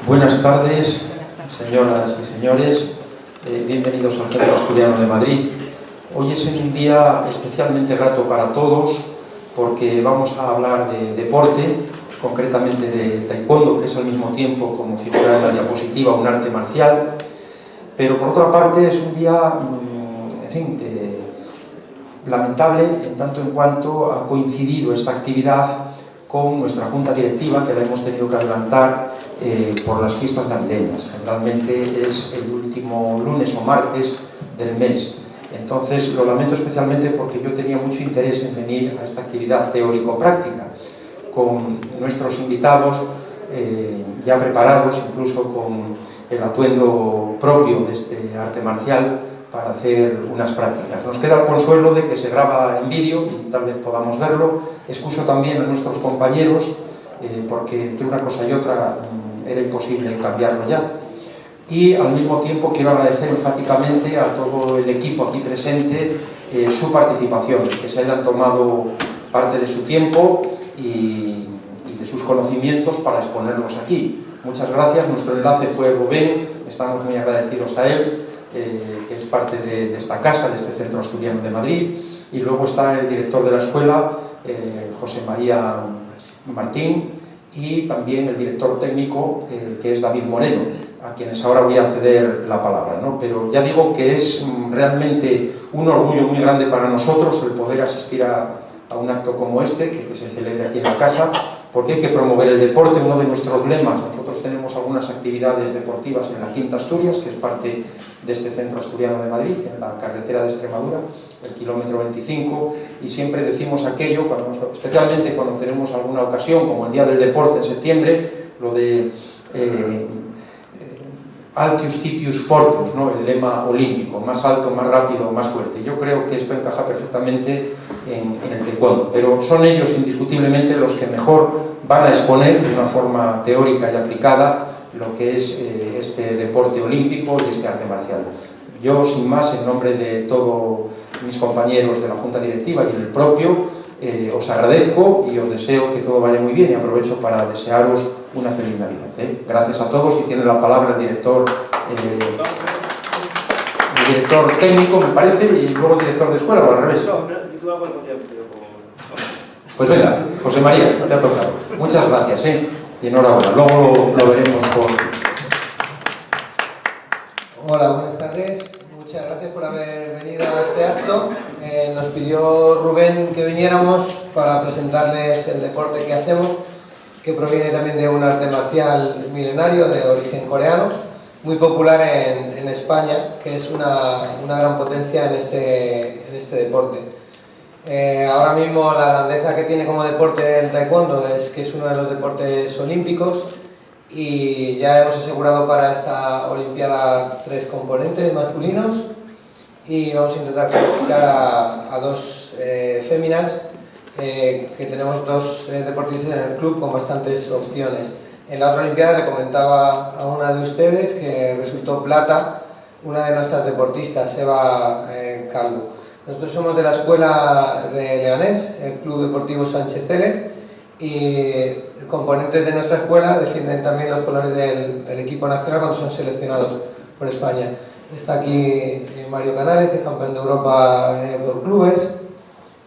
Buenas tardes, señoras y señores. Bienvenidos al Centro Asturiano de Madrid. Hoy es un día especialmente grato para todos porque vamos a hablar de deporte, concretamente de taekwondo, que es al mismo tiempo, como figura en la diapositiva, un arte marcial. Pero por otra parte es un día, en fin, lamentable en tanto en cuanto ha coincidido esta actividad con nuestra junta directiva, que la hemos tenido que adelantar por las fiestas navideñas. Generalmente es el último lunes o martes del mes. Entonces lo lamento especialmente porque yo tenía mucho interés en venir a esta actividad teórico-práctica con nuestros invitados ya preparados, incluso con el atuendo propio de este arte marcial, para hacer unas prácticas. Nos queda el consuelo de que se graba en vídeo y tal vez podamos verlo. Excuso también a nuestros compañeros porque entre una cosa y otra era imposible cambiarlo ya. Y al mismo tiempo quiero agradecer enfáticamente a todo el equipo aquí presente su participación, que se hayan tomado parte de su tiempo y de sus conocimientos para exponerlos aquí. Muchas gracias. Nuestro enlace fue Rubén, estamos muy agradecidos a él, que es parte de esta casa, de este Centro Asturiano de Madrid, y luego está el director de la escuela, José María Martín, y también el director técnico, que es David Moreno, a quienes ahora voy a ceder la palabra, ¿no? Pero ya digo que es realmente un orgullo muy grande para nosotros el poder asistir a un acto como este, que se celebra aquí en la casa, porque hay que promover el deporte. Uno de nuestros lemas, nosotros tenemos algunas actividades deportivas en la Quinta Asturias, que es parte de este Centro Asturiano de Madrid, en la carretera de Extremadura, el kilómetro 25, y siempre decimos aquello, especialmente cuando tenemos alguna ocasión, como el Día del Deporte en septiembre, lo de Altius Citius Fortus, ¿no? El lema olímpico, más alto, más rápido, más fuerte. Yo creo que esto encaja perfectamente en el taekwondo, pero son ellos indiscutiblemente los que mejor van a exponer de una forma teórica y aplicada lo que es este deporte olímpico y este arte marcial. Yo, sin más, en nombre de todos mis compañeros de la Junta Directiva y el propio, os agradezco y os deseo que todo vaya muy bien, y aprovecho para desearos una feliz Navidad. Gracias a todos, y tiene la palabra el director técnico, me parece, y luego el director de escuela, o al revés. Pues venga, José María, te ha tocado. Muchas gracias, y enhorabuena. Luego lo veremos por... Hola, buenas tardes. Muchas gracias por haber venido a este acto. Nos pidió Rubén que viniéramos para presentarles el deporte que hacemos, que proviene también de un arte marcial milenario de origen coreano, muy popular en España, que es una gran potencia en este deporte. Ahora mismo la grandeza que tiene como deporte el taekwondo es que es uno de los deportes olímpicos, y ya hemos asegurado para esta olimpiada 3 componentes masculinos, y vamos a intentar clasificar a 2 féminas, que tenemos 2 deportistas en el club con bastantes opciones. En la otra olimpiada le comentaba a una de ustedes que resultó plata una de nuestras deportistas, Eva Calvo. Nosotros somos de la escuela de Leganés, el Club Deportivo Sánchez Célez, y componentes de nuestra escuela defienden también los colores del equipo nacional cuando son seleccionados por España. Está aquí Mario Canales, que es campeón de Europa por clubes,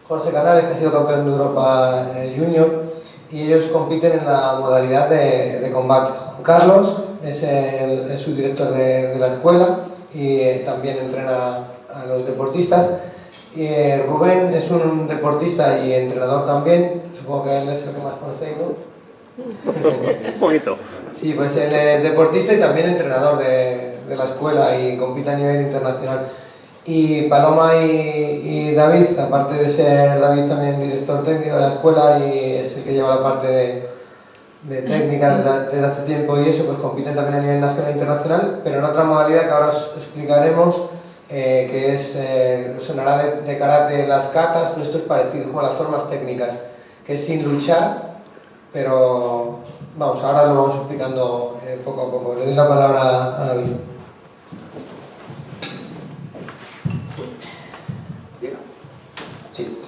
Jorge Canales, que ha sido campeón de Europa junior, y ellos compiten en la modalidad de combate. Juan Carlos es el subdirector de la escuela y también entrena a los deportistas. Rubén es un deportista y entrenador también, supongo que él es el que más conocéis, ¿no? Un poquito. Sí, pues él es deportista y también entrenador de la escuela y compite a nivel internacional. Y Paloma y David, aparte de ser David también director técnico de la escuela y es el que lleva la parte de técnica desde hace tiempo y eso, pues compiten también a nivel nacional e internacional, pero en otra modalidad que ahora os explicaremos, que es, sonará de karate las katas, pues esto es parecido, como las formas técnicas, que es sin luchar, pero vamos, ahora lo vamos explicando poco a poco. Le doy la palabra a David. Sí.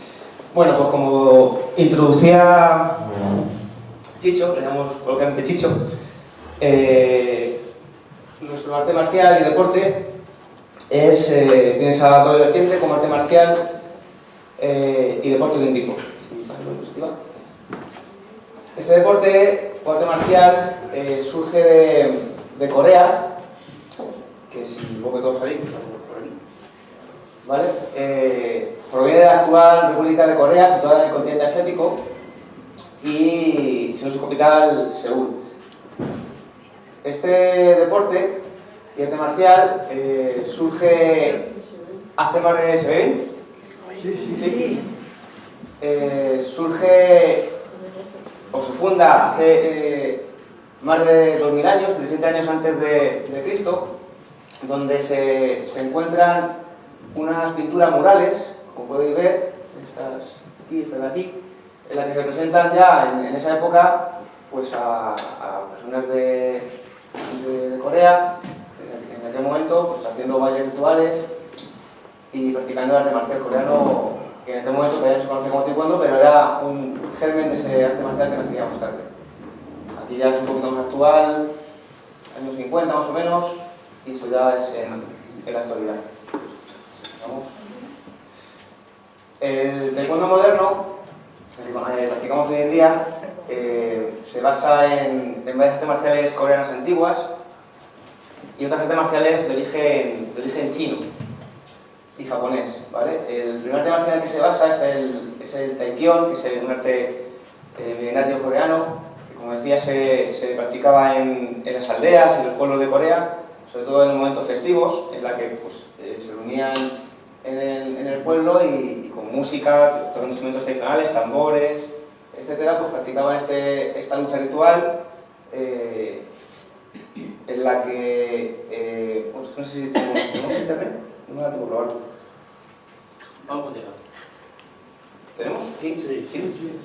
Bueno, pues como introducía Chicho, le llamamos coloquialmente Chicho, Nuestro arte marcial y deporte tiene esa doble vertiente como arte marcial y deporte olímpico. Este deporte o arte marcial surge de Corea, que si supongo que todos sabéis, por aquí, ¿vale? Proviene de la actual República de Corea, situada en el continente asiático, y siendo su capital Seúl. Este deporte y arte marcial surge hace más de... ¿Se ve bien? Sí. Surge o se funda hace más de 2000 años, 300 años antes de Cristo, donde se encuentran unas pinturas murales, como podéis ver, estas de aquí, en las que se representan ya en esa época pues a personas de Corea, en aquel momento pues haciendo bailes rituales y practicando el arte marcial coreano, que en aquel momento todavía se conoce como taekwondo, pero era un germen de ese arte marcial que nacía más tarde. Aquí ya es un poquito más actual, años 50 más o menos, y eso ya es en la actualidad. Vamos. El taekwondo moderno, el que practicamos hoy en día, se basa en varias artes marciales coreanas antiguas y otras artes marciales de origen chino y japonés, ¿vale? El primer arte marcial en el que se basa es el Taekyon, que es un arte milenario coreano, que como decía se practicaba en las aldeas, en los pueblos de Corea, sobre todo en los momentos festivos, en la que pues, se reunían en el pueblo y con música, todos instrumentos tradicionales, tambores, etcétera, pues practicaban esta lucha ritual en la que, pues, no sé si tenemos internet, no me la tengo que probar. Vamos a llegar. ¿Tenemos? ¿Sí? Sí.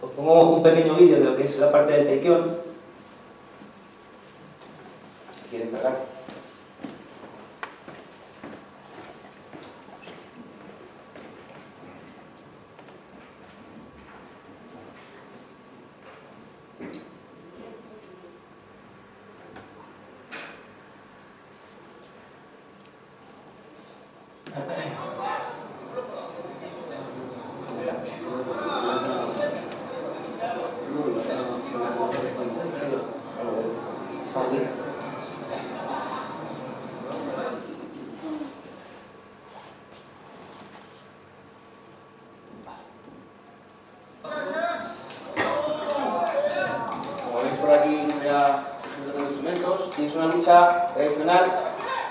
Os pongo un pequeño vídeo de lo que es la parte del Taekyon. ¿Quieren cargar? Por aquí los instrumentos, y es una lucha tradicional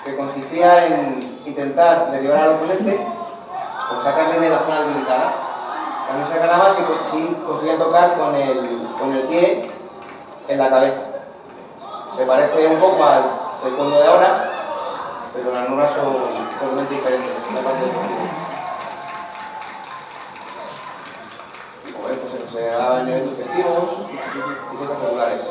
que consistía en intentar derribar al oponente o sacarle de la zona delimitada. También se ganaba si conseguían tocar con el pie en la cabeza. Se parece un poco al taekwondo de ahora, pero las normas son totalmente diferentes. La parte del como ven, pues se grababa en eventos festivos y fiestas populares.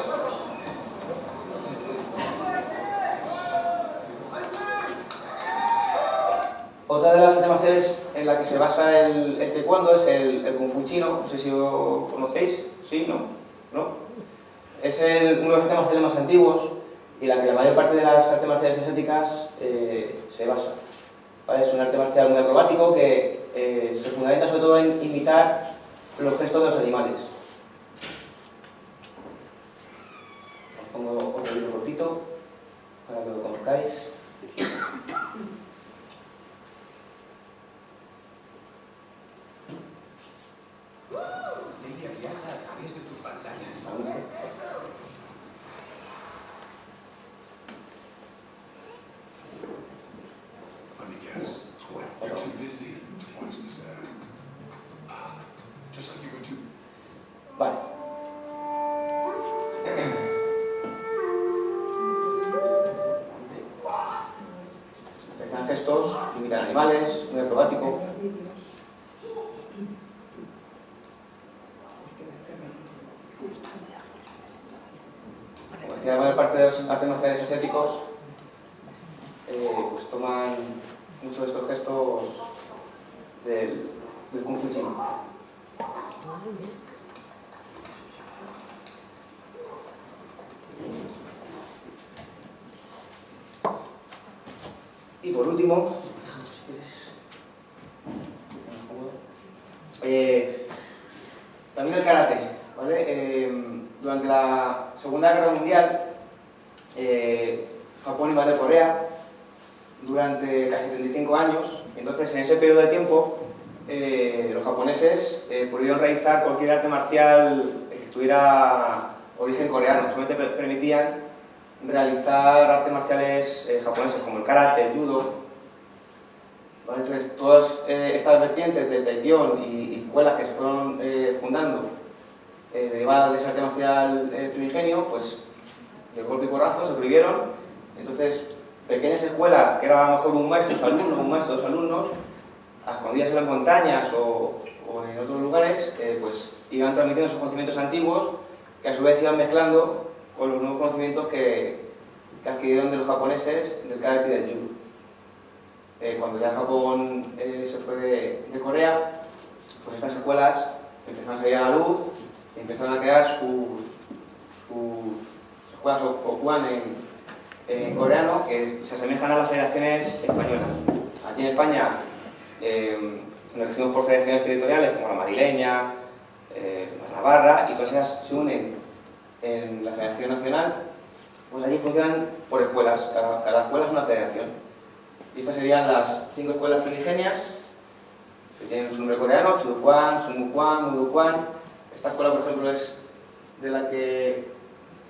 Otra de las artes marciales en la que se basa el taekwondo es el kung fu chino. No sé si lo conocéis. ¿Sí? ¿No? Es uno de los artes marciales más antiguos y la que la mayor parte de las artes marciales asiáticas se basa. ¿Vale? Es un arte marcial muy acrobático que se fundamenta sobre todo en imitar los gestos de los animales. Os pongo otro vídeo cortito para que lo conozcáis. Vale. Realizan gestos, imitan animales, muy acrobático. Como decía, la mayor parte de los artes marciales asiáticos pues toman muchos de estos gestos del kung fu chino. Y por último, también el karate, ¿vale? Durante la Segunda Guerra Mundial, Japón invadió Corea durante casi 35 años. Entonces, en ese periodo de tiempo, los japoneses pudieron realizar cualquier arte marcial que tuviera origen coreano. Solamente permitían realizar artes marciales japoneses como el karate, el judo. ¿Vale? Entonces, todas estas vertientes de taekwondo y escuelas que se fueron fundando derivadas de ese arte marcial primigenio, pues de golpe y porrazo se prohibieron. Entonces, pequeñas escuelas, que era a lo mejor un maestro, dos alumnos, a escondidas en las montañas o en otros lugares, pues iban transmitiendo esos conocimientos antiguos que a su vez iban mezclando con los nuevos conocimientos que adquirieron de los japoneses del karate y del judo. Cuando ya Japón se fue de Corea, pues estas escuelas empezaron a salir a la luz y empezaron a crear sus escuelas Okuan en coreano, que se asemejan a las federaciones españolas. Aquí en España nos regimos por federaciones territoriales como la madrileña, la navarra, y todas ellas se unen en la Federación Nacional. Pues allí funcionan por escuelas, cada escuela es una federación. Y estas serían las 5 escuelas primigenias, que tienen su nombre coreano: Chudukwan, Sungukwan, Mudukwan. Esta escuela, por ejemplo, es de la que,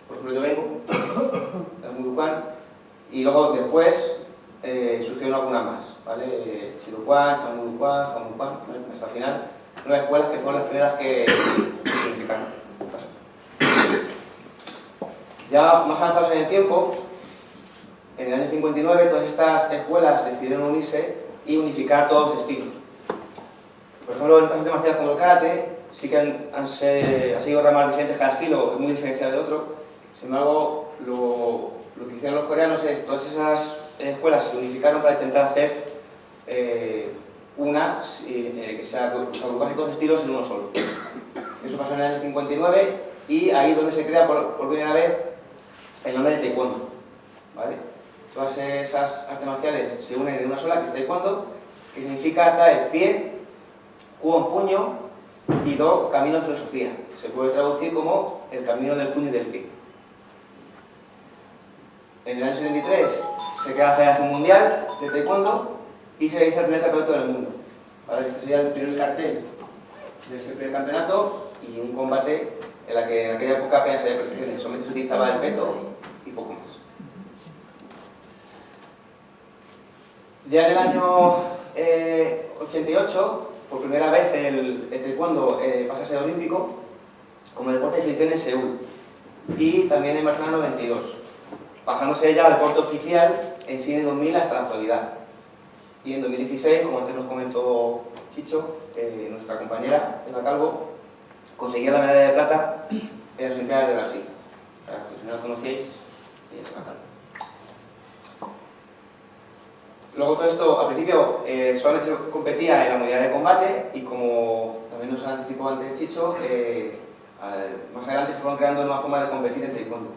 por ejemplo, yo vengo, el Mudukwan. Y luego, después, surgieron algunas más, ¿vale? Chudukwan, Chamudukwan, Jamukwan, ¿vale? Hasta el final, 9 escuelas que fueron las primeras que se unificaron. Ya más avanzados en el tiempo, en el año 59, todas estas escuelas decidieron unirse y unificar todos los estilos. Por ejemplo, en artes marciales como el karate, sí que han sido ramas diferentes, cada estilo es muy diferenciado del otro. Sin embargo, lo que hicieron los coreanos es, todas esas escuelas se unificaron para intentar hacer una que sea agrupar todos los estilos en uno solo. Eso pasó en el año 59 y ahí es donde se crea por primera vez el nombre de taekwondo, ¿vale? Todas esas artes marciales se unen en una sola, que es taekwondo, que significa ta el pie, ku en puño y do camino de filosofía. Se puede traducir como el camino del puño y del pie. En el año 73 se crea la Federación Mundial de Taekwondo y se realiza el primer campeonato del mundo. ¿Vale? Este sería el primer cartel de ese primer campeonato y un combate en la que en aquella época apenas había protecciones, solamente se utilizaba el peto y poco más. Ya en el año 88, por primera vez el taekwondo pasa a ser olímpico como deporte de selección en Seúl y también en Barcelona 92, pasándose ya al deporte oficial en Sydney 2000 hasta la actualidad. Y en 2016, como antes nos comentó Chicho, nuestra compañera Eva Calvo, conseguía la medalla de plata en las Olimpiadas de Brasil. Para que si no la conocéis, ella es Eva Calvo. Luego todo esto, al principio, solamente se competía en la modalidad de combate y como también nos anticipó antes Chicho, más adelante se fueron creando nuevas formas de competir en taekwondo.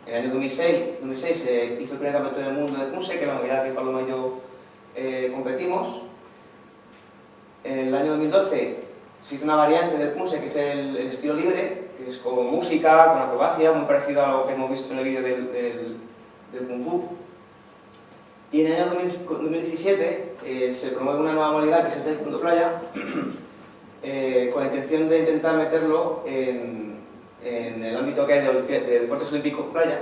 En el año 2006 se hizo el primer campeonato del mundo de Punse, que es la modalidad que Paloma y yo competimos. En el año 2012 se hizo una variante del Punse, que es el estilo libre, que es con música, con acrobacia, muy parecido a lo que hemos visto en el vídeo del Kung Fu. Y en el año 2017 se promueve una nueva modalidad que es el taekwondo playa, con la intención de intentar meterlo en el ámbito que hay de deportes olímpicos playa,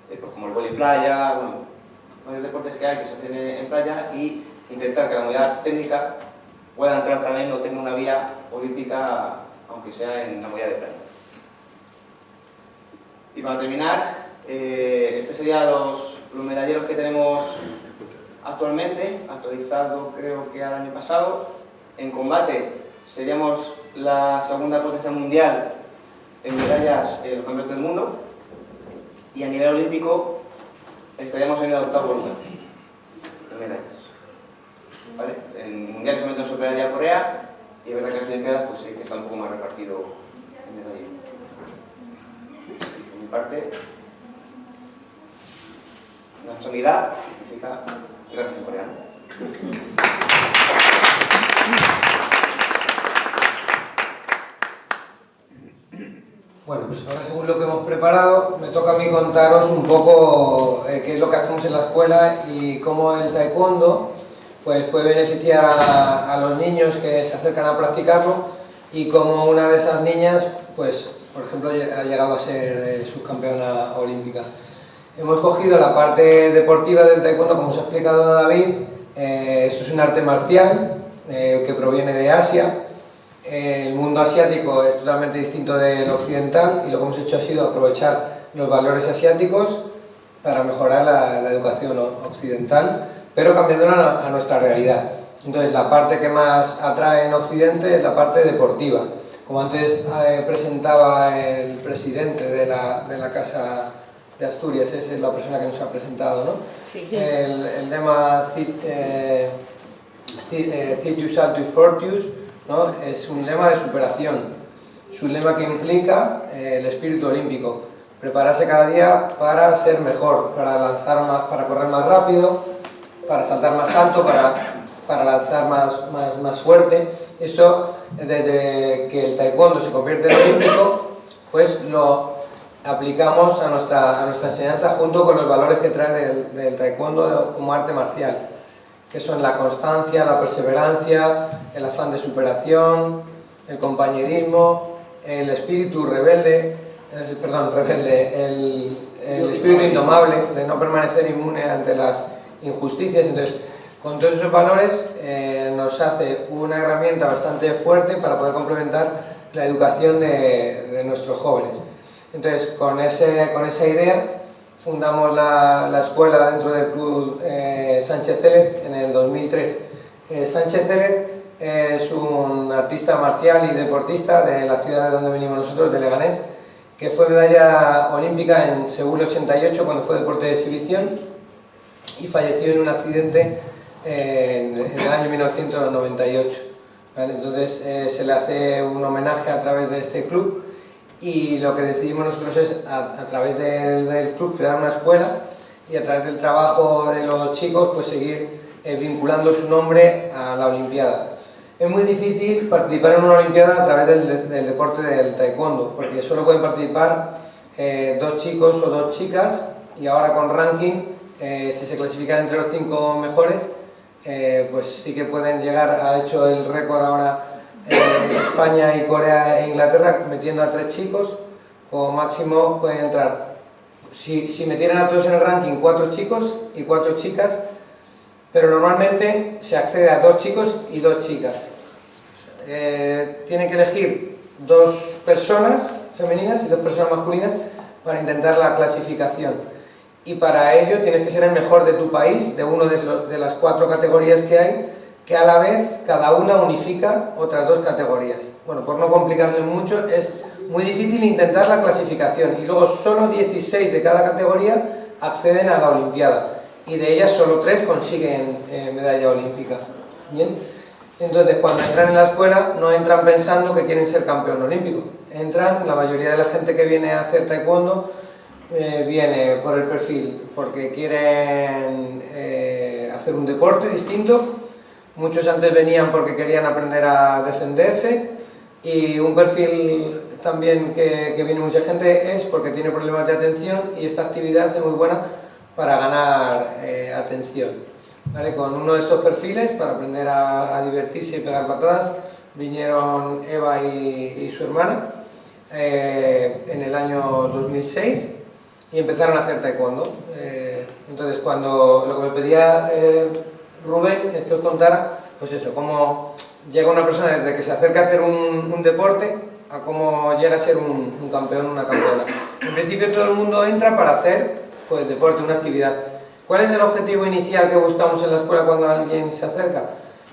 pues como el vóley playa, bueno, varios deportes que hay que se hacen en playa, y intentar que la modalidad técnica pueda entrar también o tenga una vía olímpica, aunque sea en la modalidad de playa. Y para terminar, este serían los medalleros que tenemos actualmente, actualizado creo que al año pasado. En combate seríamos la segunda potencia mundial en medallas en los campeonatos del mundo, y a nivel olímpico estaríamos en el 8º lugar de medallas. ¿Vale? En mundiales solamente nos superaría Corea, y es verdad que en las Olimpiadas pues sí que está un poco más repartido en medallas. Por mi parte, la sanidad significa Gracias en coreano. Bueno, pues ahora según lo que hemos preparado, me toca a mí contaros un poco qué es lo que hacemos en la escuela y cómo el taekwondo pues, puede beneficiar a los niños que se acercan a practicarlo y cómo una de esas niñas, pues, por ejemplo, ha llegado a ser subcampeona olímpica. Hemos cogido la parte deportiva del taekwondo, como os ha explicado David. Esto es un arte marcial que proviene de Asia. El mundo asiático es totalmente distinto del occidental y lo que hemos hecho ha sido aprovechar los valores asiáticos para mejorar la educación occidental, pero cambiándola a nuestra realidad. Entonces, la parte que más atrae en Occidente es la parte deportiva. Como antes presentaba el presidente de la Casa de Asturias, esa es la persona que nos ha presentado, ¿no? Sí. El lema Citius Altus Fortius, ¿no? Es un lema de superación, es un lema que implica el espíritu olímpico, prepararse cada día para ser mejor, para lanzar más, para correr más rápido, para saltar más alto, para lanzar más fuerte. Esto, desde que el taekwondo se convierte en olímpico, pues lo aplicamos a nuestra enseñanza junto con los valores que trae del taekwondo como arte marcial, que son la constancia, la perseverancia, el afán de superación, el compañerismo, el espíritu rebelde, el espíritu indomable de no permanecer inmune ante las injusticias. Entonces, con todos esos valores nos hace una herramienta bastante fuerte para poder complementar la educación de nuestros jóvenes. Entonces, con esa idea fundamos la escuela dentro del Club Sánchez Célez en el 2003. Sánchez Célez es un artista marcial y deportista de la ciudad de donde venimos nosotros, de Leganés, que fue medalla olímpica en Seúl 88 cuando fue deporte de exhibición y falleció en un accidente en el año 1998. ¿Vale? Entonces se le hace un homenaje a través de este club. Y lo que decidimos nosotros es, a través del club, crear una escuela y a través del trabajo de los chicos, pues seguir vinculando su nombre a la Olimpiada. Es muy difícil participar en una Olimpiada a través del deporte del taekwondo, porque solo pueden participar 2 chicos o 2 chicas, y ahora con ranking, si se clasifican entre los 5 mejores, pues sí que pueden llegar. Ha hecho el récord ahora España y Corea e Inglaterra, metiendo a 3 chicos, como máximo pueden entrar, si metieran a todos en el ranking, 4 chicos y 4 chicas, pero normalmente se accede a 2 chicos y 2 chicas. Tienen que elegir 2 personas femeninas y 2 personas masculinas para intentar la clasificación, y para ello tienes que ser el mejor de tu país, de una de las 4 categorías que hay, que a la vez cada una unifica otras 2 categorías. Bueno, por no complicarle mucho, es muy difícil intentar la clasificación, y luego solo 16 de cada categoría acceden a la Olimpiada, y de ellas solo 3 consiguen medalla olímpica. ¿Bien? Entonces, cuando entran en la escuela, no entran pensando que quieren ser campeón olímpico. Entran, la mayoría de la gente que viene a hacer taekwondo viene por el perfil, porque quieren hacer un deporte distinto. Muchos antes venían porque querían aprender a defenderse, y un perfil también que viene mucha gente es porque tiene problemas de atención, y esta actividad es muy buena para ganar atención. ¿Vale? Con uno de estos perfiles, para aprender a divertirse y pegar patadas, vinieron Eva y su hermana en el año 2006 y empezaron a hacer taekwondo. Entonces, cuando lo que me pedía Rubén es que os contara, pues eso, cómo llega una persona desde que se acerca a hacer un deporte a cómo llega a ser un campeón o una campeona. En principio todo el mundo entra para hacer pues deporte, una actividad. ¿Cuál es el objetivo inicial que buscamos en la escuela cuando alguien se acerca?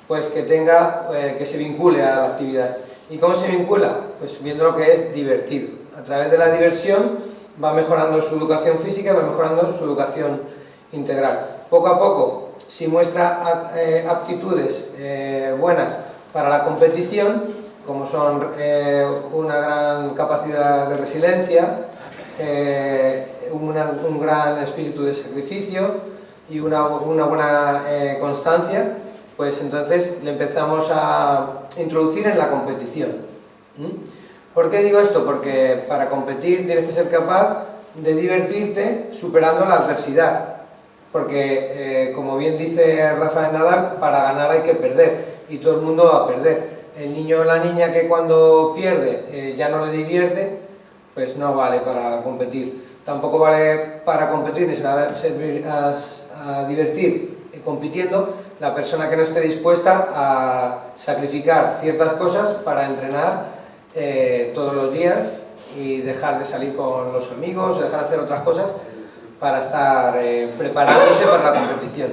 Pues que que se vincule a la actividad. ¿Y cómo se vincula? Pues viendo lo que es divertido. A través de la diversión va mejorando su educación física, va mejorando su educación integral. Poco a poco, si muestra aptitudes buenas para la competición, como son una gran capacidad de resiliencia, un gran espíritu de sacrificio, y una buena constancia, pues entonces le empezamos a introducir en la competición. ¿Por qué digo esto? Porque para competir tienes que ser capaz de divertirte superando la adversidad. Porque, como bien dice Rafael Nadal, para ganar hay que perder, y todo el mundo va a perder. El niño o la niña que cuando pierde ya no le divierte, pues no vale para competir. Tampoco vale para competir ni se va a divertir compitiendo la persona que no esté dispuesta a sacrificar ciertas cosas para entrenar todos los días y dejar de salir con los amigos, dejar de hacer otras cosas para estar preparándose para la competición.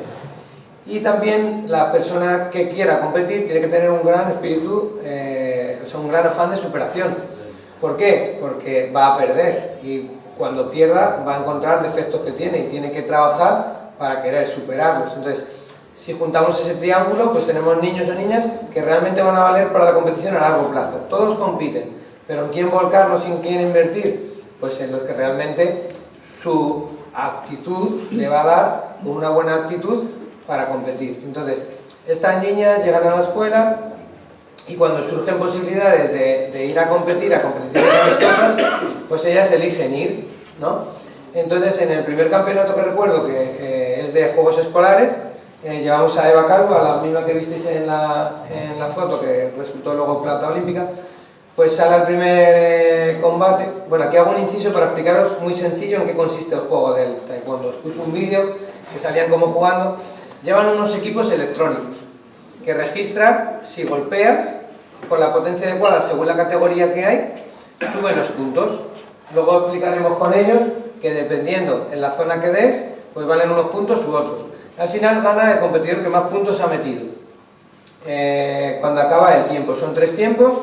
Y también la persona que quiera competir tiene que tener un gran espíritu, un gran afán de superación. ¿Por qué? Porque va a perder y cuando pierda va a encontrar defectos que tiene y tiene que trabajar para querer superarlos. Entonces, si juntamos ese triángulo, pues tenemos niños o niñas que realmente van a valer para la competición a largo plazo. Todos compiten, pero ¿en quién volcarlos y en quién invertir? Pues en los que realmente su aptitud le va a dar una buena actitud para competir. Entonces, estas niñas llegan a la escuela y cuando surgen posibilidades de ir a competir a competiciones amistosas, pues ellas eligen ir, ¿no? Entonces, en el primer campeonato que recuerdo, que es de Juegos Escolares, llevamos a Eva Calvo, a la misma que visteis en la foto, que resultó luego plata olímpica. Pues sale el primer combate. Bueno, aquí hago un inciso para explicaros muy sencillo en qué consiste el juego del taekwondo. Os puse un vídeo que salían como jugando. Llevan unos equipos electrónicos que registra si golpeas con la potencia adecuada según la categoría que hay, suben los puntos. Luego explicaremos con ellos que dependiendo en la zona que des, pues valen unos puntos u otros. Al final gana el competidor que más puntos ha metido. Cuando acaba el tiempo, son 3 tiempos.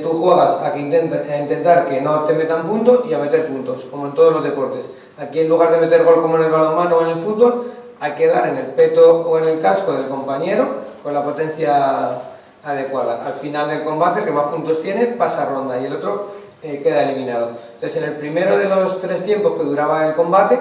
Tú juegas a intentar que no te metan puntos y a meter puntos, como en todos los deportes. Aquí, en lugar de meter gol como en el balonmano o en el fútbol, hay que dar en el peto o en el casco del compañero con la potencia adecuada. Al final del combate, el que más puntos tiene pasa ronda y el otro queda eliminado. Entonces, en el primero de los 3 tiempos que duraba el combate,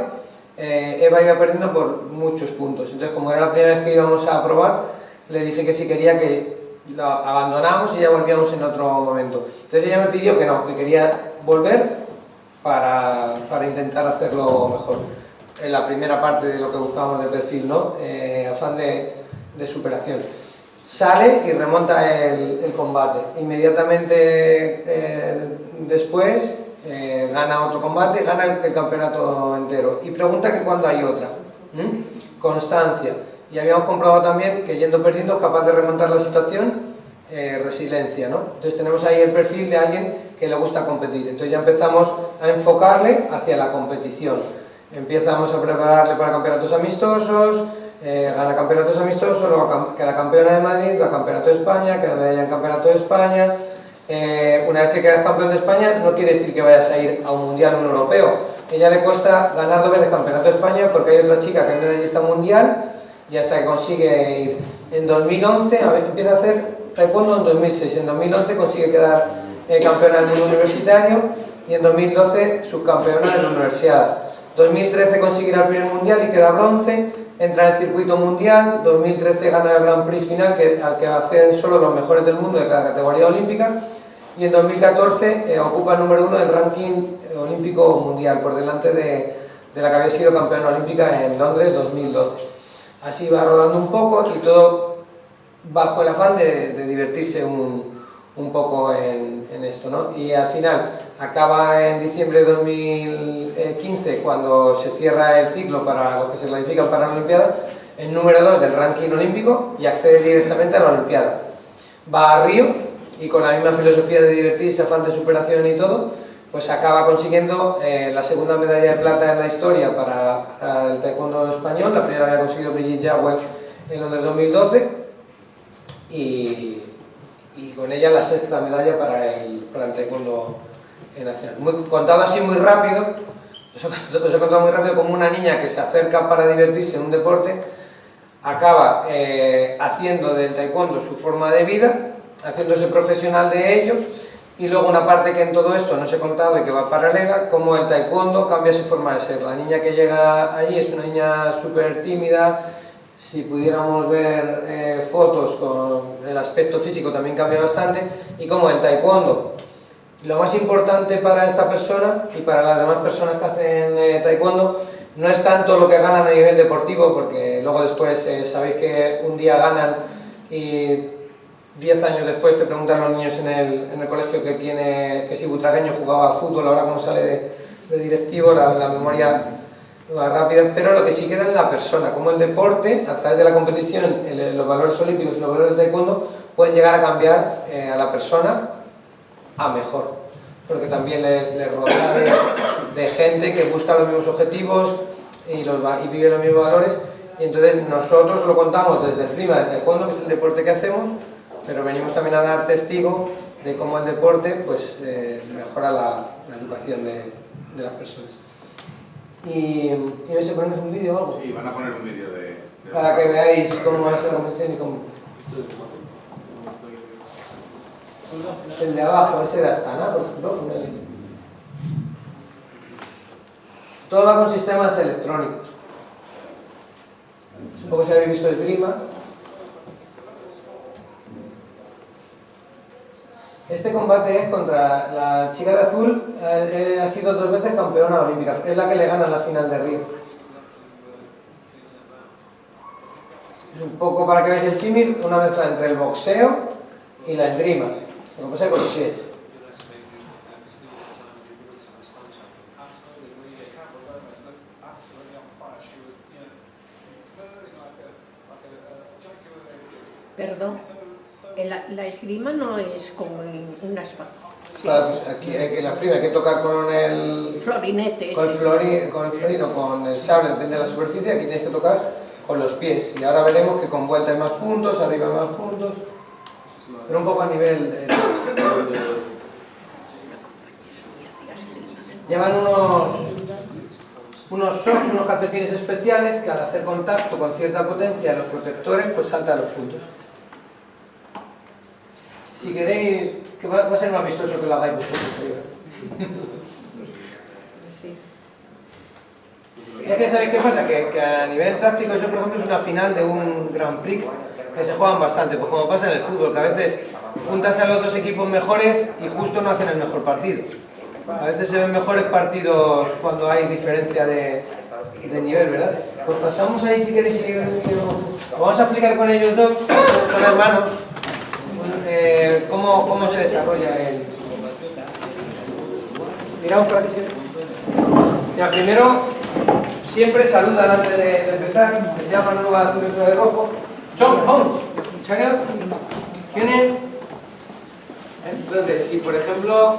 Eva iba perdiendo por muchos puntos. Entonces, como era la primera vez que íbamos a probar, le dije que si quería que lo abandonamos y ya volvíamos en otro momento. Entonces ella me pidió que no, que quería volver para intentar hacerlo mejor. En la primera parte de lo que buscábamos de perfil, ¿no? Afán de superación. Sale y remonta el combate. Inmediatamente después gana otro combate, gana el campeonato entero. Y pregunta que cuándo hay otra. Constancia. Y habíamos comprobado también que yendo perdiendo es capaz de remontar la situación, resiliencia, ¿no? Entonces tenemos ahí el perfil de alguien que le gusta competir. Entonces ya empezamos a enfocarle hacia la competición. Empezamos a prepararle para campeonatos amistosos, gana campeonatos amistosos, luego queda campeona de Madrid, va a campeonato de España, queda medalla en campeonato de España. Una vez que quedas campeón de España no quiere decir que vayas a ir a un mundial o un europeo. A ella le cuesta ganar 2 veces campeonato de España porque hay otra chica que es medallista mundial y hasta que consigue ir. En 2011 empieza a hacer taekwondo en 2006, en 2011 consigue quedar campeona del mundo universitario y en 2012 subcampeona de la universidad. 2013 consigue ir al primer mundial y queda bronce, entra en el circuito mundial, 2013 gana el Grand Prix final al que acceden solo los mejores del mundo de cada categoría olímpica y en 2014 ocupa el número 1 del ranking olímpico mundial por delante de la que había sido campeona olímpica en Londres 2012. Así va rodando un poco y todo bajo el afán de divertirse un poco en esto, ¿no? Y al final acaba en diciembre de 2015, cuando se cierra el ciclo para los que se clasifican para la Olimpiada, el número 2 del ranking olímpico y accede directamente a la Olimpiada. Va a Río y con la misma filosofía de divertirse, afán de superación y todo, pues acaba consiguiendo la segunda medalla de plata en la historia para el taekwondo español. La primera había conseguido Brigitte Yagüe en Londres 2012 y con ella la 6ª medalla para el taekwondo nacional. Contado así muy rápido, os he contado muy rápido como una niña que se acerca para divertirse en un deporte acaba haciendo del taekwondo su forma de vida, haciéndose profesional de ello Y luego una parte que en todo esto no os he contado y que va paralela, como el taekwondo cambia su forma de ser. La niña que llega allí es una niña súper tímida. Si pudiéramos ver fotos con el aspecto físico también cambia bastante. Y como el taekwondo, lo más importante para esta persona y para las demás personas que hacen taekwondo no es tanto lo que ganan a nivel deportivo, porque luego después sabéis que un día ganan y 10 años después te preguntan los niños en el colegio que si Butragueño jugaba a fútbol, ahora como sale de directivo, la memoria va rápida, pero lo que sí queda es la persona, como el deporte, a través de la competición, los valores olímpicos y los valores del taekwondo, pueden llegar a cambiar a la persona a mejor, porque también les rodea de gente que busca los mismos objetivos y vive los mismos valores, y entonces nosotros lo contamos desde el prima del taekwondo, que es el deporte que hacemos, pero venimos también a dar testigo de cómo el deporte pues, mejora la educación de las personas. ¿Y vais a poner un vídeo o algo? Sí, van a poner un vídeo de para que veáis cómo es la competición y cómo... El de abajo, ese de Astana, por ejemplo, todo va con sistemas electrónicos. Supongo que si habéis visto el Grima. Este combate es contra la chica de azul, ha sido 2 veces campeona olímpica, es la que le gana en la final de Río. Es un poco, para que veáis el símil, una mezcla entre el boxeo y la esgrima, lo que pasa es con los pies. Perdón, la esgrima no es como en una espada. Claro, pues aquí en la esgrima hay que tocar con el Florinete. Con el florino, con el sable, depende de la superficie, aquí tienes que tocar con los pies. Y ahora veremos que con vuelta hay más puntos, arriba hay más puntos, pero un poco a nivel... Llevan unos socks, unos calcetines especiales que al hacer contacto con cierta potencia en los protectores, pues saltan los puntos. Si queréis, que va a ser más vistoso que lo hagáis vosotros. Sí. Es que ¿sabéis qué pasa? Que a nivel táctico eso por ejemplo es una final de un Grand Prix que se juegan bastante, pues como pasa en el fútbol, que a veces juntas a los dos equipos mejores y justo no hacen el mejor partido. A veces se ven mejores partidos cuando hay diferencia de nivel, ¿verdad? Pues pasamos ahí si queréis y vamos a explicar con ellos dos, son hermanos, cómo se desarrolla el... Miramos por aquí. Mira, primero, siempre saludan antes de empezar, se llaman luego azul y de rojo. Chong, Hong, Chariot, ¿quién es? Entonces, si por ejemplo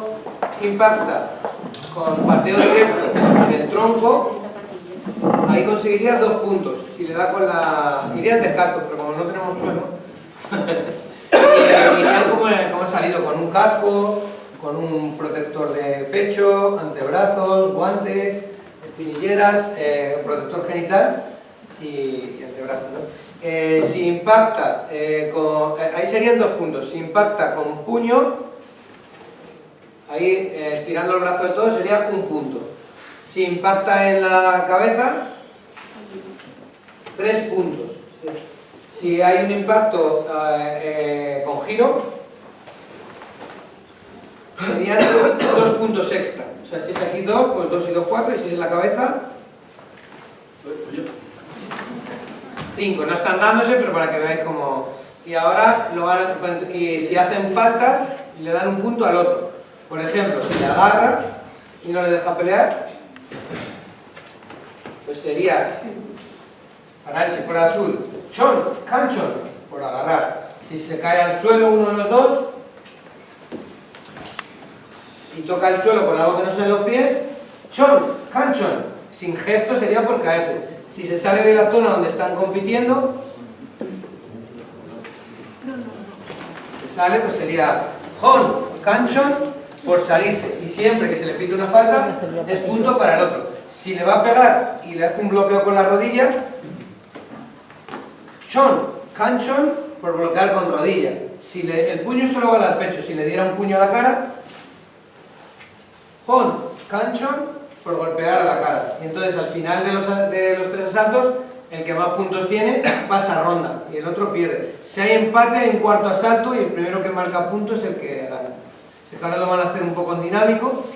impacta con pateo directo en el tronco, ahí conseguiría 2 puntos. Si le da con la... irían descalzos, pero como no tenemos suelo, irían como ha salido, con un casco, con un protector de pecho, antebrazos, guantes, espinilleras, protector genital y antebrazos, ¿no? Si impacta ahí serían 2 puntos. Si impacta con puño, ahí estirando el brazo del todo sería 1 punto. Si impacta en la cabeza, 3 puntos. Si hay un impacto con giro, serían 2 puntos extra. O sea, si es aquí 2, pues 2 y 2, 4, y si es en la cabeza, 5. No están dándose, pero para que veáis cómo... Y ahora, y si hacen faltas, le dan 1 punto al otro. Por ejemplo, si le agarra y no le deja pelear, pues sería, para él si fuera azul, chon, canchon, por agarrar. Si se cae al suelo uno de los dos y toca el suelo con algo que no sean los pies, chon, canchon, sin gesto sería por caerse. Si se sale de la zona donde están compitiendo, se sale, pues sería hon, canchon, por salirse. Y siempre que se le pite una falta, es punto para el otro. Si le va a pegar y le hace un bloqueo con la rodilla, chon, canchon, por bloquear con rodilla. Si el puño solo va al pecho, si le diera un puño a la cara, Hon Kanchon por golpear a la cara. Y entonces al final de los 3 asaltos, el que más puntos tiene pasa a ronda y el otro pierde. Si hay empate hay un cuarto asalto y el primero que marca puntos es el que gana. Así que ahora lo van a hacer un poco en dinámico.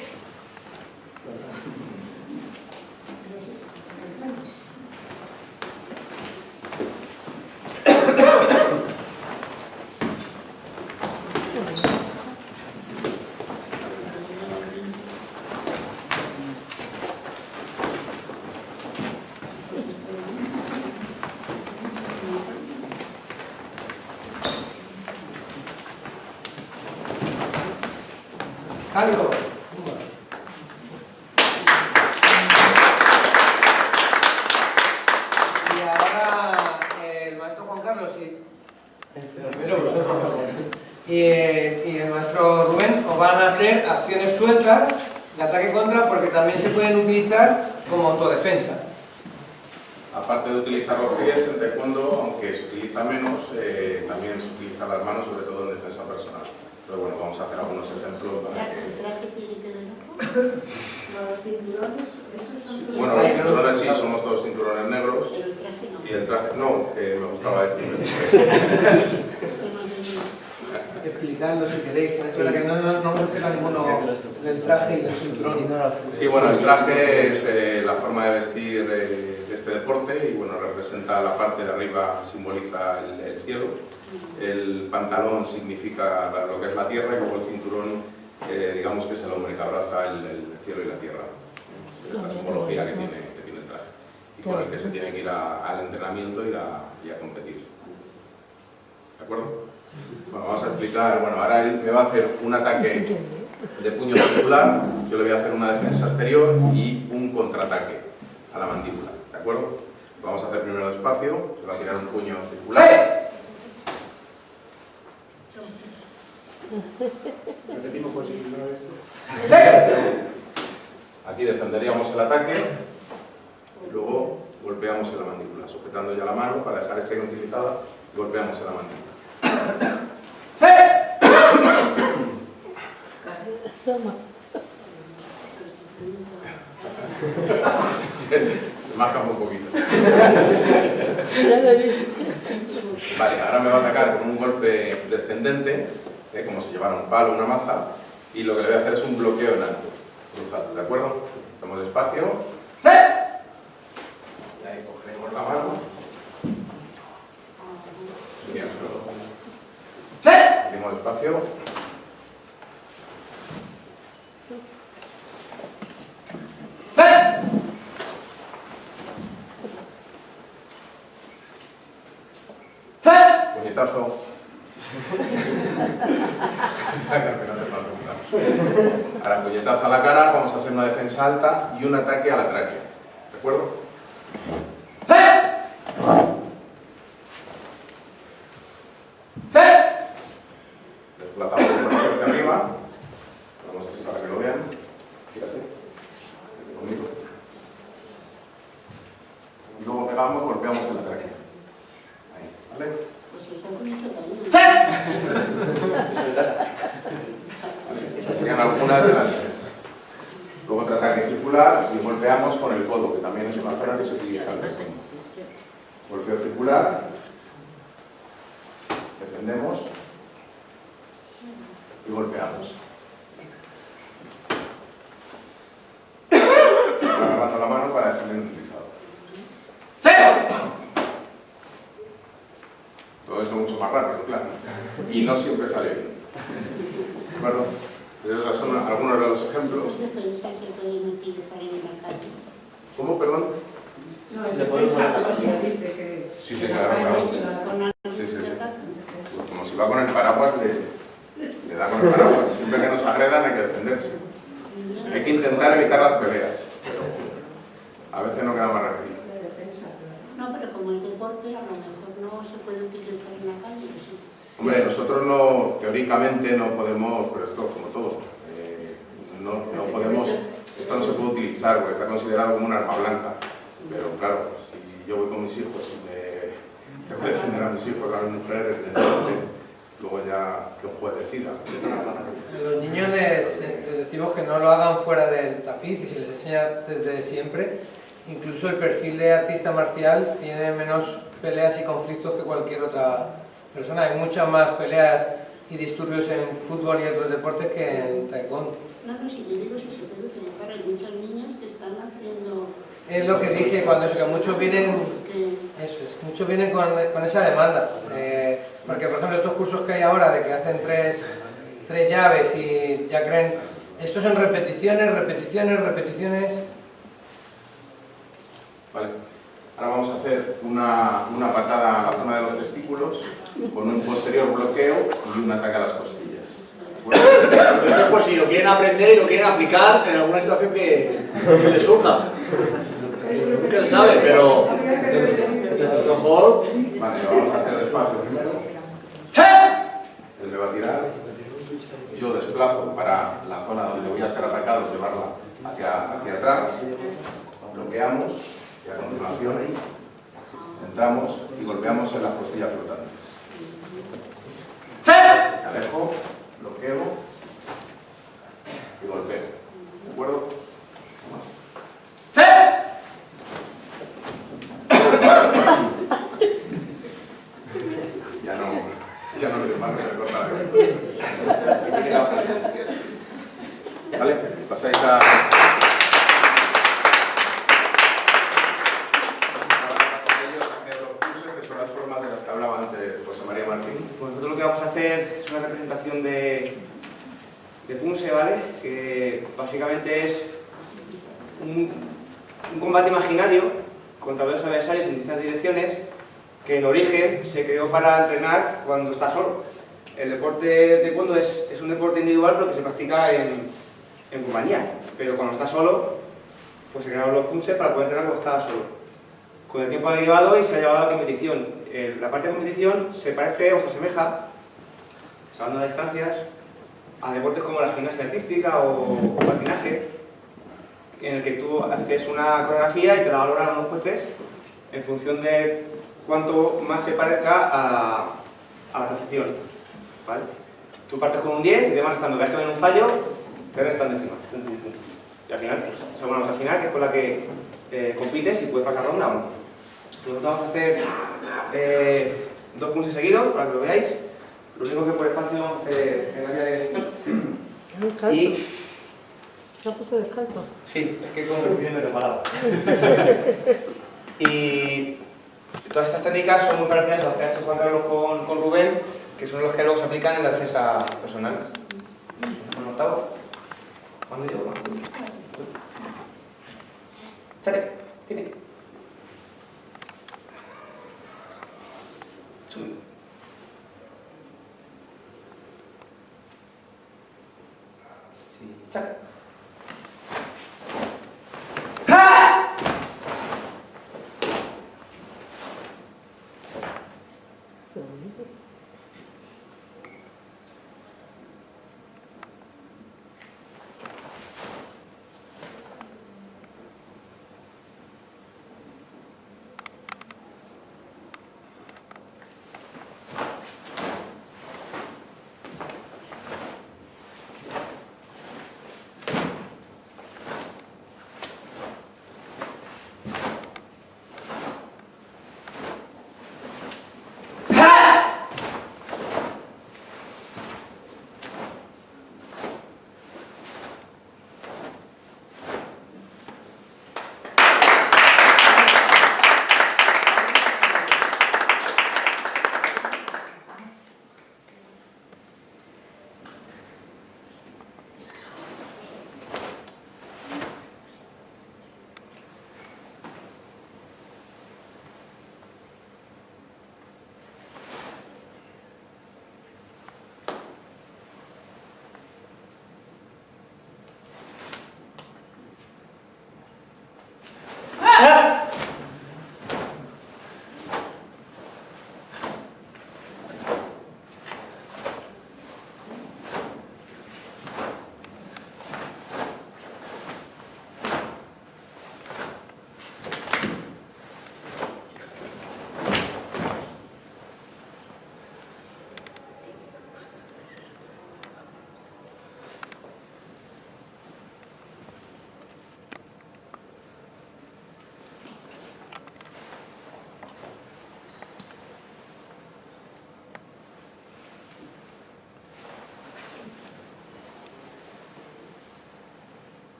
Algo. Y ahora el maestro Juan Carlos y el maestro Rubén os van a hacer acciones sueltas de ataque contra porque también se pueden utilizar como autodefensa. Aparte de utilizar los pies en taekwondo, aunque se utiliza menos, también se utilizan las manos, sobre todo en defensa personal. Pero bueno, vamos a hacer algunos ejemplos para que... ¿El traje tiene que ver con los cinturones? ¿Esos son Bueno, los cinturones sí, somos todos cinturones negros. Pero el traje no. Y el traje, no, me gustaba este. Explicadlo si queréis, que es verdad que no hemos explicado ninguno del traje y del cinturón. Sí, bueno, el traje es la forma de vestir de este deporte y bueno, representa la parte de arriba, simboliza el cielo. El pantalón significa lo que es la tierra y luego el cinturón, digamos que es el hombre que abraza el cielo y la tierra. Es la simbología que tiene el traje y con el que se tiene que ir al entrenamiento y a competir. ¿De acuerdo? Bueno, vamos a explicar, bueno, ahora él me va a hacer un ataque de puño circular, yo le voy a hacer una defensa exterior y un contraataque a la mandíbula. ¿De acuerdo? Vamos a hacer primero despacio, se va a tirar un puño circular. Repetimos por si no es... Aquí defenderíamos el ataque y luego golpeamos en la mandíbula, sujetando ya la mano para dejar esta inutilizada y golpeamos en la mandíbula. Se masca un poquito. Vale, ahora me va a atacar con un golpe descendente, como si llevara un palo o una maza, y lo que le voy a hacer es un bloqueo en alto, cruzado, ¿de acuerdo? Hacemos despacio. Y ahí cogeremos la mano. Bien, seguimos despacio. Puñetazo. Ahora puñetazo a la cara, vamos a hacer una defensa alta y un ataque a la tráquea. ¿De acuerdo? Desplazamos el brazo hacia arriba. Vamos así para que lo vean. Fíjate. Conmigo. Y luego pegamos, golpeamos en la tráquea. Ahí, ¿vale? Pues eso con eso también. Estas serían algunas de las defensas. Luego otro ataque circular y golpeamos con el codo, que también es una zona que se utiliza en taekwondo. Golpeo circular, defendemos y golpeamos. Agarrando la mano para dejarlo inutilizado. Todo esto mucho más rápido, claro. Y no siempre sale bien. ¿De acuerdo? Esos son algunos de los ejemplos. ¿Esas defensas se pueden utilizar en la calle? ¿Cómo, perdón? No, es defensa, pero dice que... Sí, sí, claro, claro. Sí, sí, sí. Pues como si va con el paraguas, le da con el paraguas. Siempre que nos agredan hay que defenderse. Hay que intentar evitar las peleas, pero a veces no queda más remedio. No, pero como el deporte a lo mejor no se puede utilizar en la calle, sí. Hombre, nosotros no, teóricamente no podemos, pero esto como todo, no podemos, esto no se puede utilizar porque está considerado como un arma blanca. Pero claro, si yo voy con mis hijos y tengo que defender a mis hijos, a mis mujeres, luego ya que un juez decida. A los niños les decimos que no lo hagan fuera del tapiz y se les enseña desde siempre. Incluso el perfil de artista marcial tiene menos peleas y conflictos que cualquier otra persona. Hay muchas más peleas y disturbios en fútbol y otros deportes que en taekwondo. Claro, si te digo eso, se puede utilizar. Hay muchas niñas que están haciendo... Es lo que dije cuando eso, que muchos vienen, muchos vienen con esa demanda. Porque, por ejemplo, estos cursos que hay ahora de que hacen tres llaves y ya creen, estos son repeticiones, repeticiones, repeticiones. Vale. Ahora vamos a hacer una patada a la zona de los testículos con un posterior bloqueo y un ataque a las costillas. Bueno, esto es por si lo quieren aprender y lo quieren aplicar en alguna situación que les surja. Nunca se sabe, pero a lo mejor... Vale, lo vamos a hacer despacio primero. Él me va a tirar. Yo desplazo para la zona donde voy a ser atacado, llevarla hacia atrás. Bloqueamos y a continuación entramos y golpeamos en las costillas flotantes. Alejo, bloqueo y golpeo. ¿De acuerdo? Ya no me demanda que me corta la cabeza. Vale, pasáis a... hacer los pulses, que son las formas de las que hablaba antes José María Martín. Pues nosotros lo que vamos a hacer es una representación de punse, ¿vale? Que básicamente es un combate imaginario contra varios adversarios en distintas direcciones, que en origen se creó para entrenar cuando está solo. El deporte de taekwondo es un deporte individual, pero que se practica en compañía. Pero cuando está solo, pues se crearon los punses para poder entrenar cuando estaba solo. Con el tiempo ha derivado y se ha llevado a la competición. La parte de competición se parece o se asemeja, salvando las distancias, a deportes como la gimnasia artística o patinaje, en el que tú haces una coreografía y te la valoran los jueces en función de cuanto más se parezca a la perfección, ¿vale? Tú partes con un 10 y te van restando. Cada vez que ven un fallo, te restan encima. Y al final, pues, una nota final, que es con la que compites y puedes pasar ronda o no. Entonces vamos a hacer 2 puntos seguidos, para que lo veáis. Lo único que por espacio vamos a hacer en la dirección. Y... ¿Se ha puesto descalzo? Sí, es que como recién me he preparado. Y todas estas técnicas son muy parecidas a las que ha hecho Juan Carlos con Rubén, que son los que luego se aplican en la defensa personal. ¿Un octavo? ¿Cuándo yo? ¡Chate! ¡Tiene! ¡Chum! Sí, ¡chate!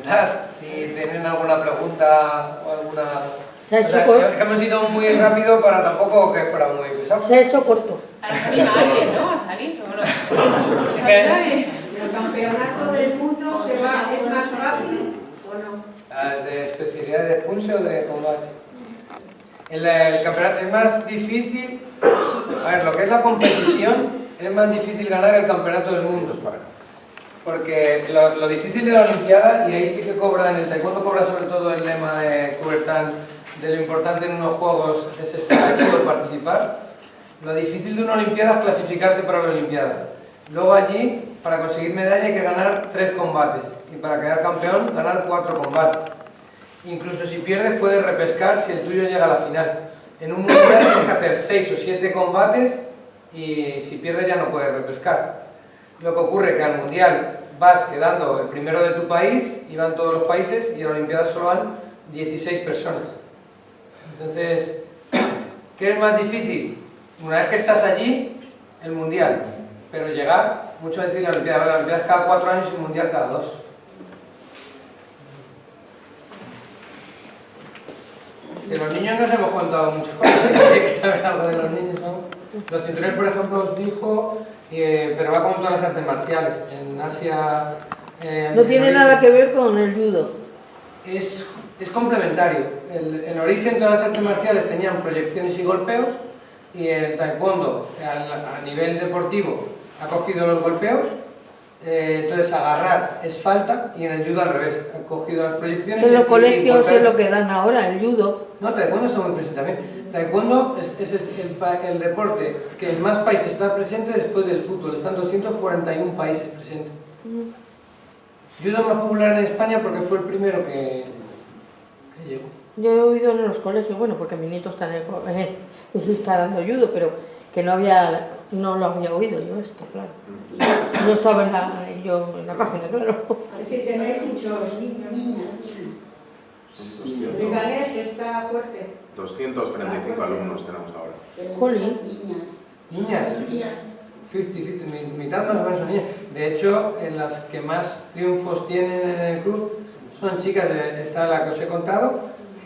comentar. Si tienen alguna pregunta o alguna... Se ha O hecho sea, corto. es que hemos ido muy rápido para tampoco que fuera muy pesado. Se ha hecho corto. A salir alguien, ¿no? A salir. ¿El campeonato del mundo es más fácil o no? ¿De especialidad de punche o de combate? El campeonato es más difícil... A ver, lo que es la competición, es más difícil ganar el campeonato del mundo. Porque lo difícil de la Olimpiada, y ahí sí que cobra, en el taekwondo cobra sobre todo el lema de Coubertin, de lo importante en unos juegos es estar aquí o participar. Lo difícil de una Olimpiada es clasificarte para la Olimpiada. Luego allí, para conseguir medalla hay que ganar 3 combates. Y para quedar campeón, ganar 4 combates. Incluso si pierdes puedes repescar si el tuyo llega a la final. En un mundial tienes que hacer 6 o 7 combates y si pierdes ya no puedes repescar. Lo que ocurre es que al mundial vas quedando el primero de tu país, y van todos los países, y en la Olimpiada solo van 16 personas. Entonces, ¿qué es más difícil? Una vez que estás allí, el mundial. Pero llegar, muchas veces la Olimpiada es cada 4 años y el mundial cada 2. De los niños nos hemos contado muchas cosas, hay que saber algo de los niños, ¿no? Los cinturones, por ejemplo, os dijo, pero va con todas las artes marciales. En Asia... No tiene nada que ver con el judo. Es complementario. En origen todas las artes marciales tenían proyecciones y golpeos, y el taekwondo a nivel deportivo ha cogido los golpeos, entonces agarrar es falta, y en el judo al revés, ha cogido las proyecciones. En los y colegios golpear es lo que dan ahora, el judo. No, taekwondo está muy presente también. Taekwondo es el deporte que en más países está presente después del fútbol. Están 241 países presentes. Judo es más popular en España porque fue el primero que llegó. Yo he oído en los colegios, bueno, porque mi nieto está está dando judo, pero que no lo había oído yo esto, claro. No estaba en la página, claro. Si tenéis muchos niños. Leganés está fuerte. 235 alumnos tenemos ahora. Jolín. Niñas. 50-50, mitad más o menos son niñas. De hecho, en las que más triunfos tienen en el club son chicas. Está la que os he contado,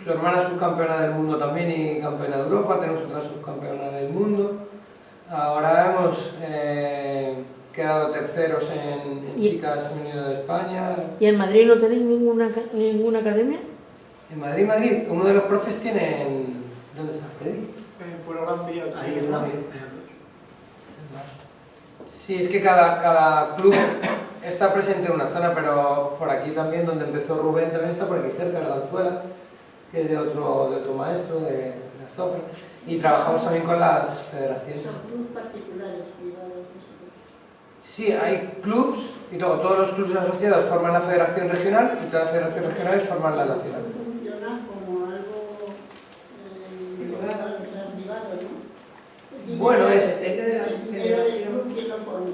su hermana es subcampeona del mundo también y campeona de Europa, tenemos otra subcampeona del mundo. Ahora hemos quedado terceros en chicas femenino de España. ¿Y en Madrid no tenéis ninguna academia? En Madrid, uno de los profes tiene en... ¿Dónde está Freddy? Por Gran Vía. Ahí está. Sí, es que cada club está presente en una zona, pero por aquí también, donde empezó Rubén, también está por aquí cerca, la Ganzuela, que es de otro maestro, de Azofra. Y trabajamos también con las federaciones. Son clubes particulares, privados. Sí, hay clubs, y todos los clubes asociados forman la federación regional, y todas las federaciones regionales forman la nacional. Funciona como algo privado, ¿no? Bueno, es... ¿Quién lo pone?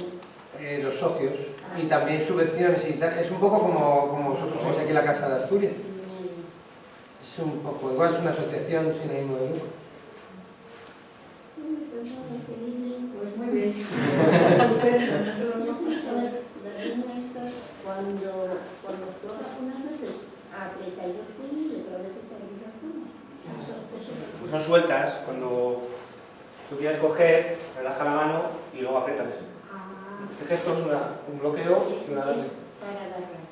Los socios, y también subvenciones y tal. Es un poco como vosotros tenéis aquí la Casa de Asturias. Es un poco igual, es una asociación sin ánimo de lucro. Pues muy bien. Cuando toca unas veces aprieta y los puños y otras veces aprieta los puños. Son sueltas, cuando tú quieres coger, relaja la mano y luego aprietas. Este gesto es un bloqueo y una alarme. Para agarrar.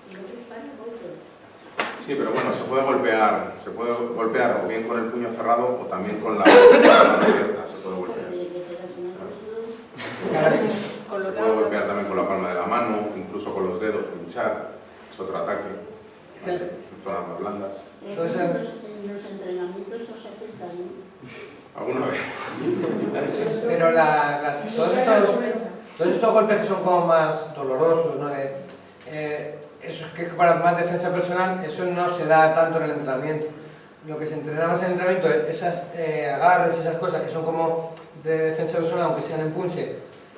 Y otro es para golpe. Sí, pero bueno, se puede golpear o bien con el puño cerrado o también con la mano abierta, se puede golpear. Se puede golpear también con la palma de la mano, incluso con los dedos, pinchar, es otro ataque, en zonas más blandas. En los entrenamientos os afectan, ¿no? ¿Alguna vez? Pero todos estos golpes que son como más dolorosos, ¿no? Eso es que para más defensa personal, eso no se da tanto en el entrenamiento. Lo que se entrena más en el entrenamiento, esas agarres, esas cosas que son como de defensa personal, aunque sean en punche,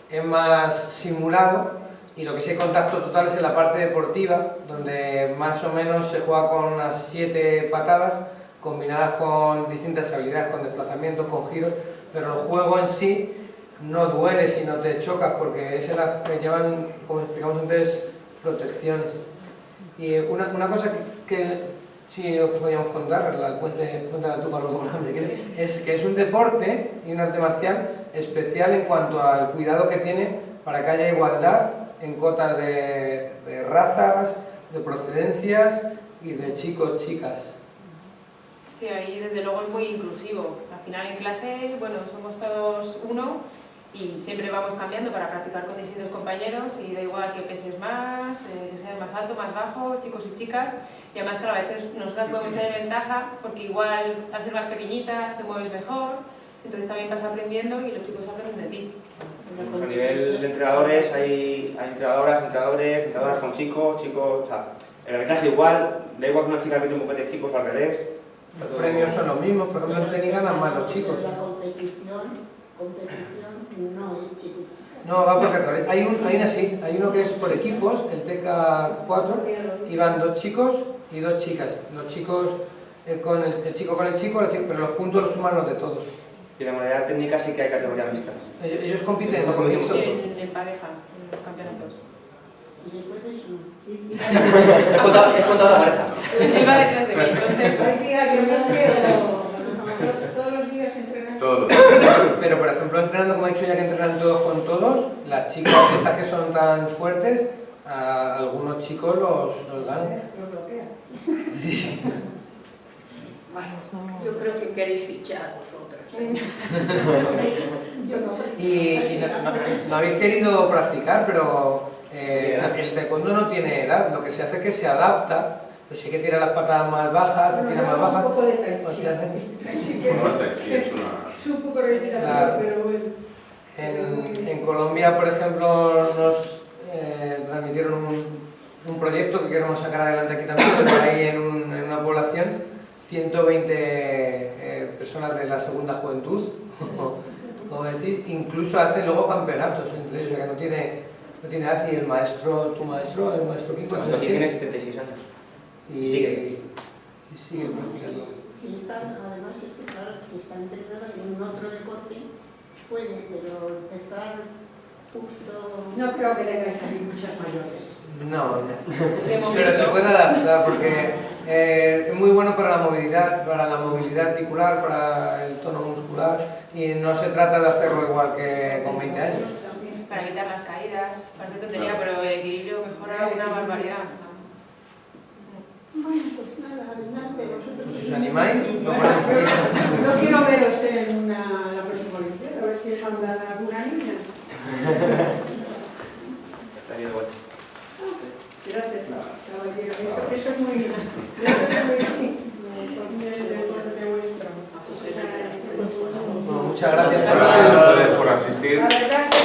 es más simulado, y lo que sí hay contacto total es en la parte deportiva, donde más o menos se juega con unas 7 patadas, combinadas con distintas habilidades, con desplazamientos, con giros, pero el juego en sí no duele si no te chocas, porque llevan, como explicamos antes, protecciones. Y una cosa que sí os podíamos contar, cuéntala tú, Pablo, si quieres, es que es un deporte y un arte marcial especial en cuanto al cuidado que tiene para que haya igualdad en cotas de razas, de procedencias y de chicos, chicas. Sí, ahí desde luego es muy inclusivo. Al final en clase, bueno, somos todos uno y siempre vamos cambiando para practicar con distintos compañeros y da igual que peses más, que seas más alto, más bajo, chicos y chicas. Y además, claro, a veces nosotras podemos tener ventaja porque igual al ser más pequeñitas te mueves mejor, entonces también vas aprendiendo y los chicos aprenden de ti. Pues a nivel de entrenadores hay entrenadoras con chicos, o sea, el arbitraje igual, da igual que una chica arbitra un grupete de chicos o al revés. Los premios son los mismos, por ejemplo en tenis ganan más los chicos. La competición no es chico. No, va por categorías. Hay uno que es por equipos, el TK4, y van 2 chicos y 2 chicas. Los chicos con el chico con el chico, pero los puntos los suman los de todos. Y en la modalidad técnica sí que hay categorías mixtas. Ellos compiten en En pareja, en los campeonatos. Y después de eso. He contado la pareja. Él va detrás de mí, entonces... Todos los días entrenan. Todos los días. Pero por ejemplo, entrenando, como he dicho ya que entrenan todos con todos, las chicas estas que son tan fuertes, a algunos chicos los ganan. Los bloquean. Sí. Bueno, yo creo que queréis fichar vosotras. Yo no. Y no habéis querido practicar, pero el taekwondo no tiene edad, lo que se hace es que se adapta. Pues si hay que tirar las patadas más bajas, se tira más bajas. Un poco de tai O chi. se hace... Bueno, el tai chi es una... Es un poco retirado, Claro. pero bueno. En Colombia, por ejemplo, nos transmitieron un proyecto que queremos sacar adelante aquí también, porque hay en una población 120 personas de la segunda juventud, como decís, incluso hacen luego campeonatos entre ellos, ya que no tiene edad, y el maestro Kiko, Aquí tiene 76 años. y sigue practicando. Si están, además, claro, si están entrenados en otro deporte, puede, pero empezar justo... No creo que tengáis aquí muchas mayores. No, pero se puede adaptar porque es muy bueno para la movilidad articular, para el tono muscular, y no se trata de hacerlo igual que con 20 años. Para evitar las caídas, parece tontería, pero el equilibrio mejora una barbaridad. Bueno, pues nada, adelante, vosotros... Pues si os animáis, lo ponemos aquí. No quiero veros en la próxima Olimpiada, a ver si mandan a alguna niña. Estaría de vuelta. Gracias, caballero. Eso es muy... de vuestro. Bueno, muchas gracias. Muchas gracias a ustedes por asistir. La verdad es que...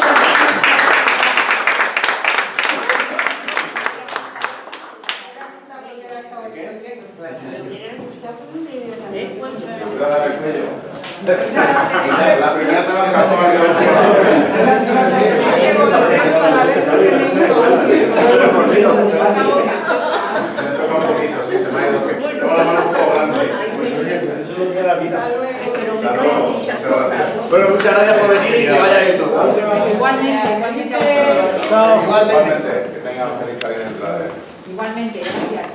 Cuidado el cuello. La primera se va a escapar. Esto va un poquito, sí, se me ha ido. Tengo la mano un poco grande. Pues oye, eso es lo que es la vida. Hasta luego. Muchas gracias. Bueno, muchas gracias por venir y que vaya bien todo. Igualmente. Igualmente, que tengan feliz salida de entrada. Igualmente, gracias.